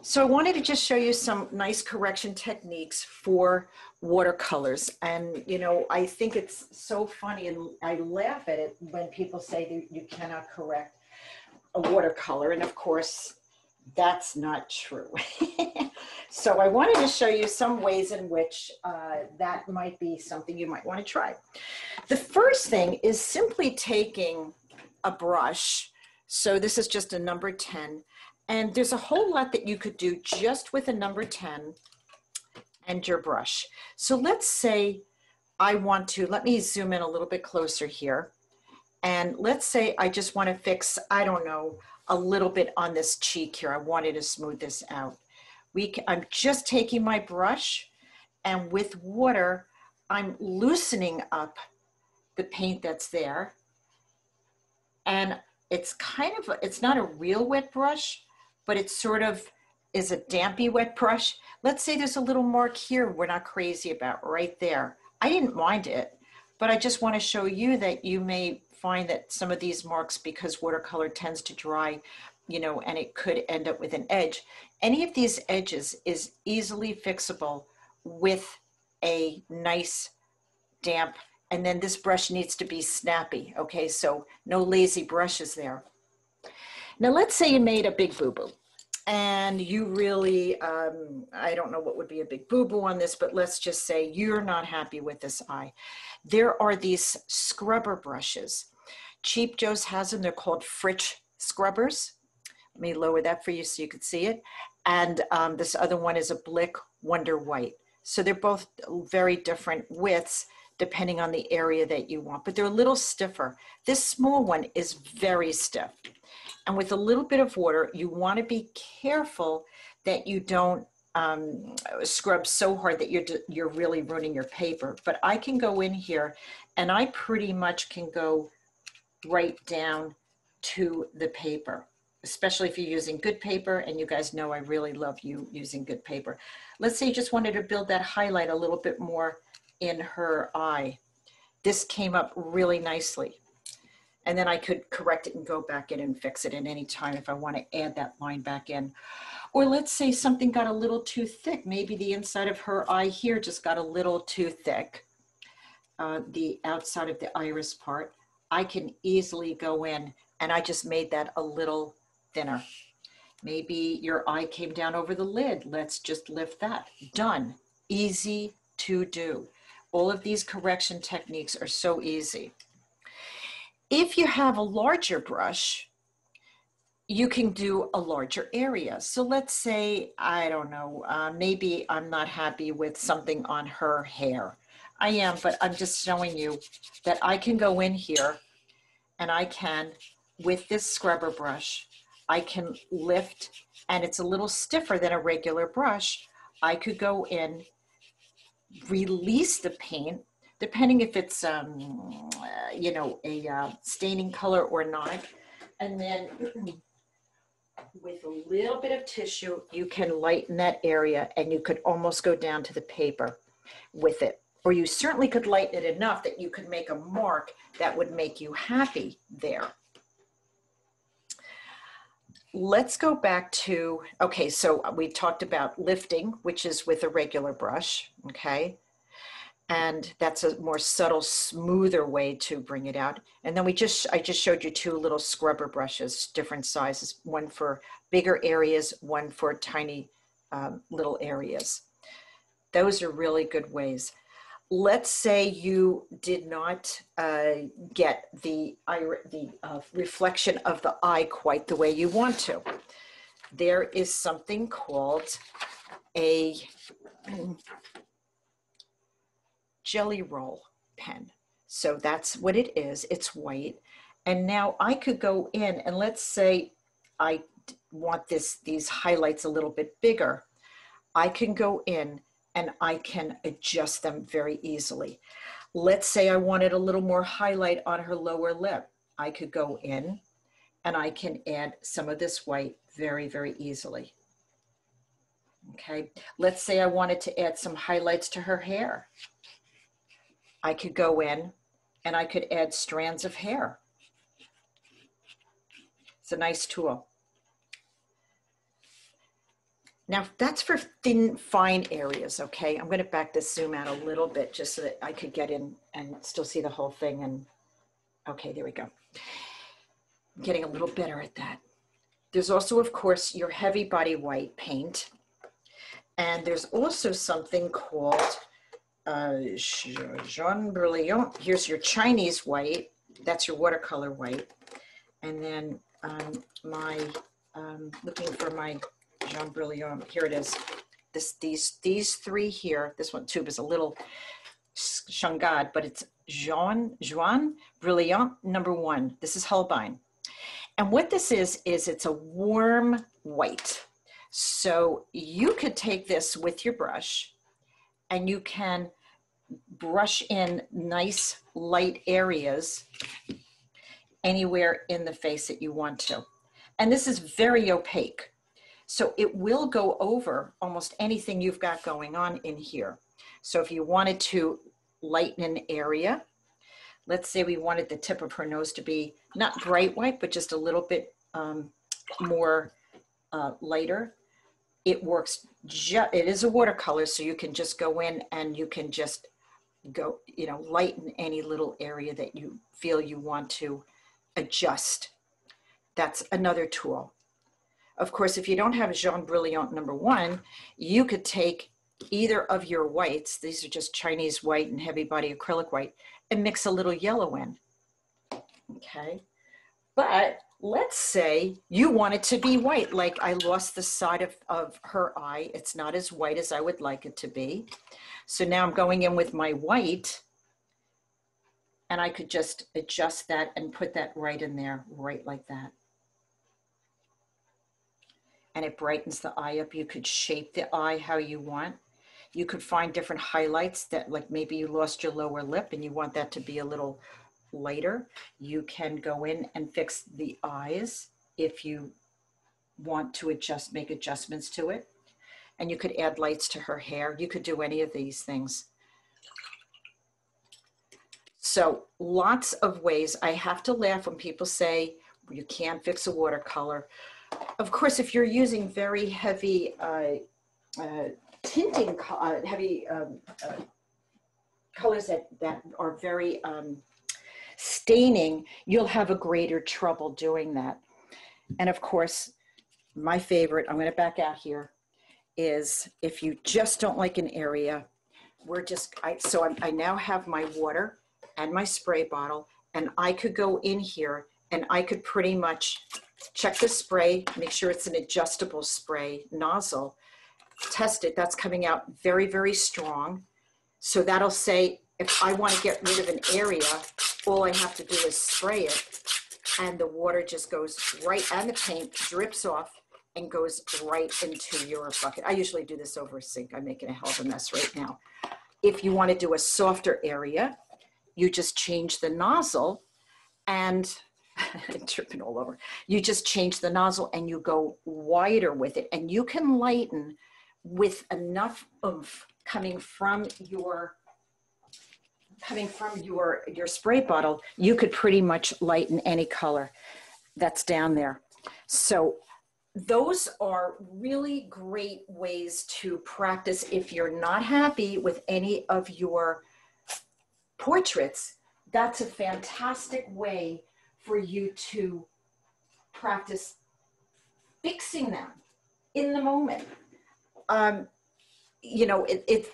So I wanted to just show you some nice correction techniques for watercolors. And, you know, I think it's so funny and I laugh at it when people say that you cannot correct a watercolor. And of course, that's not true. So I wanted to show you some ways in which that might be something you might want to try. The first thing is simply taking a brush. So this is just a number 10. And there's a whole lot that you could do just with a number 10 and your brush. So let's say I want to, let me zoom in a little bit closer here. And let's say I just want to fix, I don't know, a little bit on this cheek here. I wanted to smooth this out. I'm just taking my brush and with water, I'm loosening up the paint that's there. And it's kind of, it's not a real wet brush, but it sort of is a dampy wet brush. Let's say there's a little mark here we're not crazy about right there. I didn't mind it, but I just want to show you that you may find that some of these marks, because watercolor tends to dry, you know, and it could end up with an edge. Any of these edges is easily fixable with a nice damp, and then this brush needs to be snappy, okay? So no lazy brushes there. Now let's say you made a big boo-boo and you really, I don't know what would be a big boo-boo on this, but let's just say you're not happy with this eye. There are these scrubber brushes. Cheap Joe's has them, they're called Fritz scrubbers. Let me lower that for you so you can see it. And this other one is a Blick Wonder White. So they're both very different widths depending on the area that you want, but they're a little stiffer. This small one is very stiff. And with a little bit of water, you want to be careful that you don't scrub so hard that you're really ruining your paper. But I can go in here and I pretty much can go right down to the paper, especially if you're using good paper, and you guys know I really love using good paper. Let's say you just wanted to build that highlight a little bit more in her eye. This came up really nicely. And then I could correct it and go back in and fix it at any time if I want to add that line back in. Or let's say something got a little too thick. Maybe the inside of her eye here just got a little too thick. The outside of the iris part. I can easily go in and I just made that a little thinner. Maybe your eye came down over the lid. Let's just lift that. Done. Easy to do. All of these correction techniques are so easy. If you have a larger brush, you can do a larger area. So let's say, I don't know, maybe I'm not happy with something on her hair. I am, but I'm just showing you that I can go in here and I can, with this scrubber brush, I can lift, and it's a little stiffer than a regular brush. I could go in, release the paint, depending if it's, you know, a staining color or not. And then with a little bit of tissue, you can lighten that area and you could almost go down to the paper with it. Or you certainly could lighten it enough that you could make a mark that would make you happy there. Let's go back to, okay, so we talked about lifting, which is with a regular brush, okay? And that's a more subtle, smoother way to bring it out. And then I just showed you two little scrubber brushes, different sizes, one for bigger areas, one for tiny little areas. Those are really good ways. Let's say you did not get the reflection of the eye quite the way you want to. There is something called a jelly roll pen. So that's what it is. It's white. And now I could go in and let's say I want these highlights a little bit bigger. I can go in and I can adjust them very easily. Let's say I wanted a little more highlight on her lower lip. I could go in and I can add some of this white very, very easily. Okay, let's say I wanted to add some highlights to her hair. I could go in and I could add strands of hair. It's a nice tool. Now that's for thin, fine areas, okay? I'm gonna back this zoom out a little bit just so that I could get in and still see the whole thing. And okay, there we go. I'm getting a little better at that. There's also, of course, your heavy body white paint. And there's also something called Jaune Brilliant. Here's your Chinese white. That's your watercolor white. And then looking for my Jaune Brilliant. Here it is. These three here. This one tube is a little shungad, but it's Jaune Brilliant #1. This is Holbein. And what this is it's a warm white. So you could take this with your brush and you can brush in nice light areas anywhere in the face that you want to. And this is very opaque. So it will go over almost anything you've got going on in here. So if you wanted to lighten an area, let's say we wanted the tip of her nose to be not bright white, but just a little bit more lighter. It works, it is a watercolor, so you can just go in and you can just go, you know, lighten any little area that you feel you want to adjust. That's another tool. Of course, if you don't have a Jaune Brilliant #1, you could take either of your whites, these are just Chinese white and heavy body acrylic white, and mix a little yellow in, okay? But let's say you want it to be white, like I lost the side of her eye. It's not as white as I would like it to be. So now I'm going in with my white, and I could just adjust that and put that right in there, right like that. And it brightens the eye up. You could shape the eye how you want. You could find different highlights that, like maybe you lost your lower lip and you want that to be a little lighter. You can go in and fix the eyes if you want to make adjustments to it. And you could add lights to her hair. You could do any of these things. So lots of ways. I have to laugh when people say you can't fix a watercolor. Of course, if you're using very heavy tinting, heavy colors that are very staining, you'll have a greater trouble doing that. And of course, my favorite, I'm going to back out here, is if you just don't like an area, I now have my water and my spray bottle, and I could go in here and I could pretty much check the spray, make sure it's an adjustable spray nozzle, test it. That's coming out very, very strong. So that'll say, if I want to get rid of an area, all I have to do is spray it, and the water just goes right, and the paint drips off and goes right into your bucket. I usually do this over a sink. I'm making a hell of a mess right now. If you want to do a softer area, you just change the nozzle and dripping all over. You just change the nozzle and you go wider with it, and you can lighten with enough oomph coming from your spray bottle. You could pretty much lighten any color that's down there. So those are really great ways to practice. If you're not happy with any of your portraits, that's a fantastic way for you to practice fixing them in the moment. You know, it's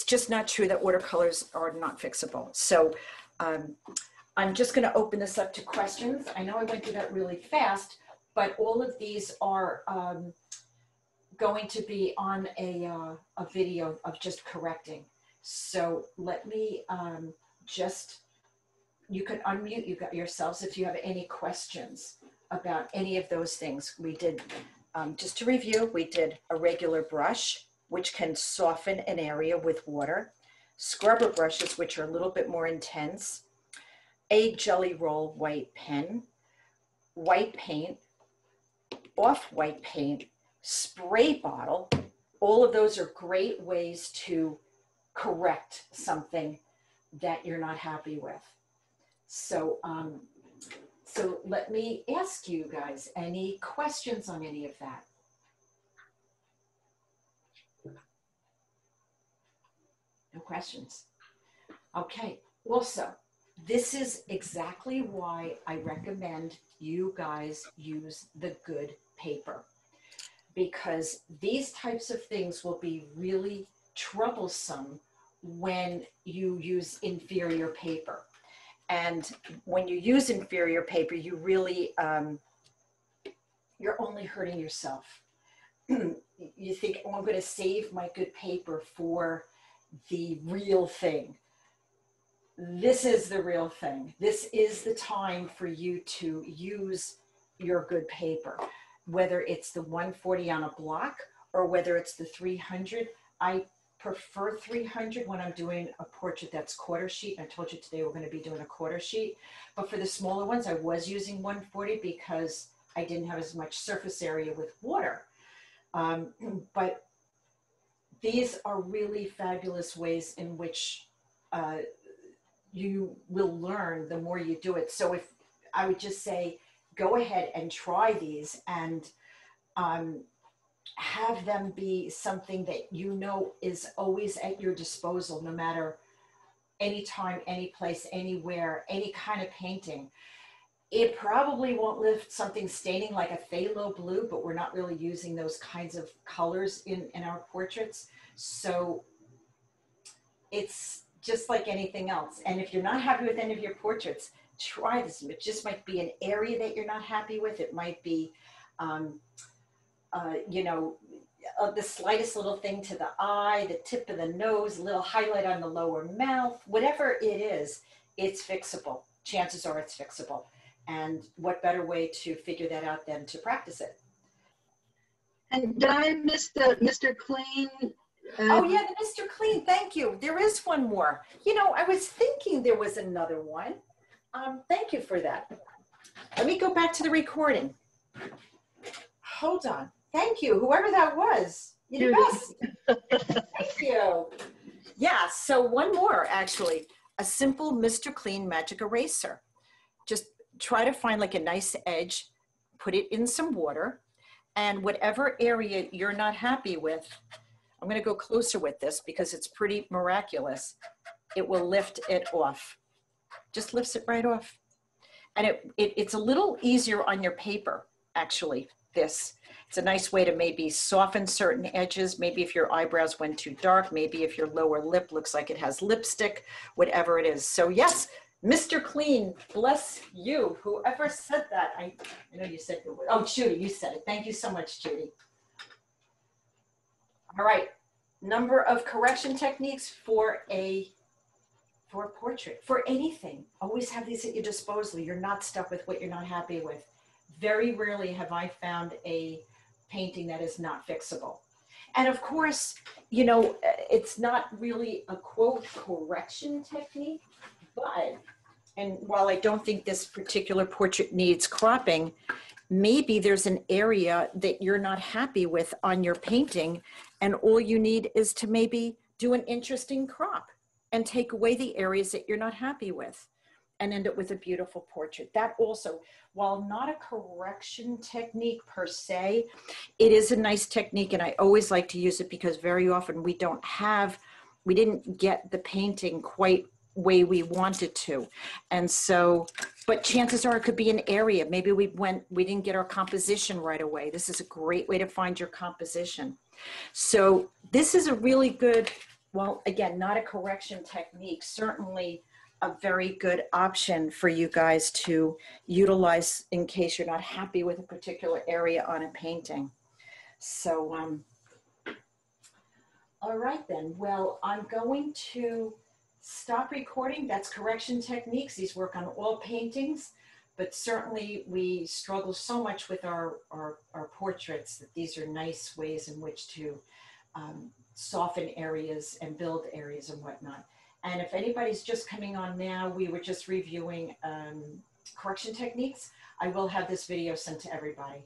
just not true that watercolors are not fixable. So I'm just going to open this up to questions. I know I went through that really fast, but all of these are going to be on a video of just correcting. So let me you could unmute yourselves if you have any questions about any of those things. We did, just to review, we did a regular brush, which can soften an area with water, scrubber brushes, which are a little bit more intense, a jelly roll white pen, white paint, off-white paint, spray bottle. All of those are great ways to correct something that you're not happy with. So, so let me ask you guys, any questions on any of that? No questions. Okay. Also, this is exactly why I recommend you guys use the good paper, because these types of things will be really troublesome when you use inferior paper. And when you use inferior paper, you really, you're only hurting yourself. You think, oh, I'm going to save my good paper for the real thing. This is the real thing. This is the time for you to use your good paper, whether it's the 140 on a block or whether it's the 300. I prefer 300 when I'm doing a portrait that's quarter sheet. I told you today we're going to be doing a quarter sheet, but for the smaller ones, I was using 140 because I didn't have as much surface area with water. But these are really fabulous ways in which you will learn the more you do it. So if I would just say, go ahead and try these and have them be something that you know is always at your disposal, no matter anytime, any place, anywhere, any kind of painting. It probably won't lift something staining like a phthalo blue, but we're not really using those kinds of colors in our portraits. So it's just like anything else. And if you're not happy with any of your portraits, try this. It just might be an area that you're not happy with. It might be, you know, the slightest little thing to the eye, the tip of the nose, a little highlight on the lower mouth, whatever it is, it's fixable. Chances are it's fixable. And what better way to figure that out than to practice it? And did I miss the Mr. Clean? Oh yeah, the Mr. Clean, thank you. There is one more. You know, I was thinking there was another one. Thank you for that. Let me go back to the recording. Hold on. Thank you, whoever that was. You're the best. Thank you. Yeah, so one more actually. A simple Mr. Clean magic eraser. Just try to find like a nice edge, put it in some water, and whatever area you're not happy with, I'm going to go closer with this because it's pretty miraculous. It will lift it off. Just lifts it right off. And it's a little easier on your paper, actually, this. It's a nice way to maybe soften certain edges. Maybe if your eyebrows went too dark, maybe if your lower lip looks like it has lipstick, whatever it is. So yes, Mr. Clean, bless you. Whoever said that, I know you said the word. Oh, Judy, you said it. Thank you so much, Judy. All right, number of correction techniques for a portrait, for anything. Always have these at your disposal. You're not stuck with what you're not happy with. Very rarely have I found a painting that is not fixable. And of course, you know, it's not really a quote correction technique, but, and while I don't think this particular portrait needs cropping, maybe there's an area that you're not happy with on your painting, and all you need is to maybe do an interesting crop and take away the areas that you're not happy with and end up with a beautiful portrait. That also, while not a correction technique per se, it is a nice technique, and I always like to use it because very often we didn't get the painting quite way we wanted to. And so, but chances are it could be an area. Maybe we didn't get our composition right away. This is a great way to find your composition. So this is a really good, well, again, not a correction technique, certainly a very good option for you guys to utilize in case you're not happy with a particular area on a painting. So, all right then. Well, I'm going to stop recording. That's correction techniques. These work on all paintings, but certainly we struggle so much with our portraits that these are nice ways in which to soften areas and build areas and whatnot. And if anybody's just coming on now, we were just reviewing correction techniques. I will have this video sent to everybody.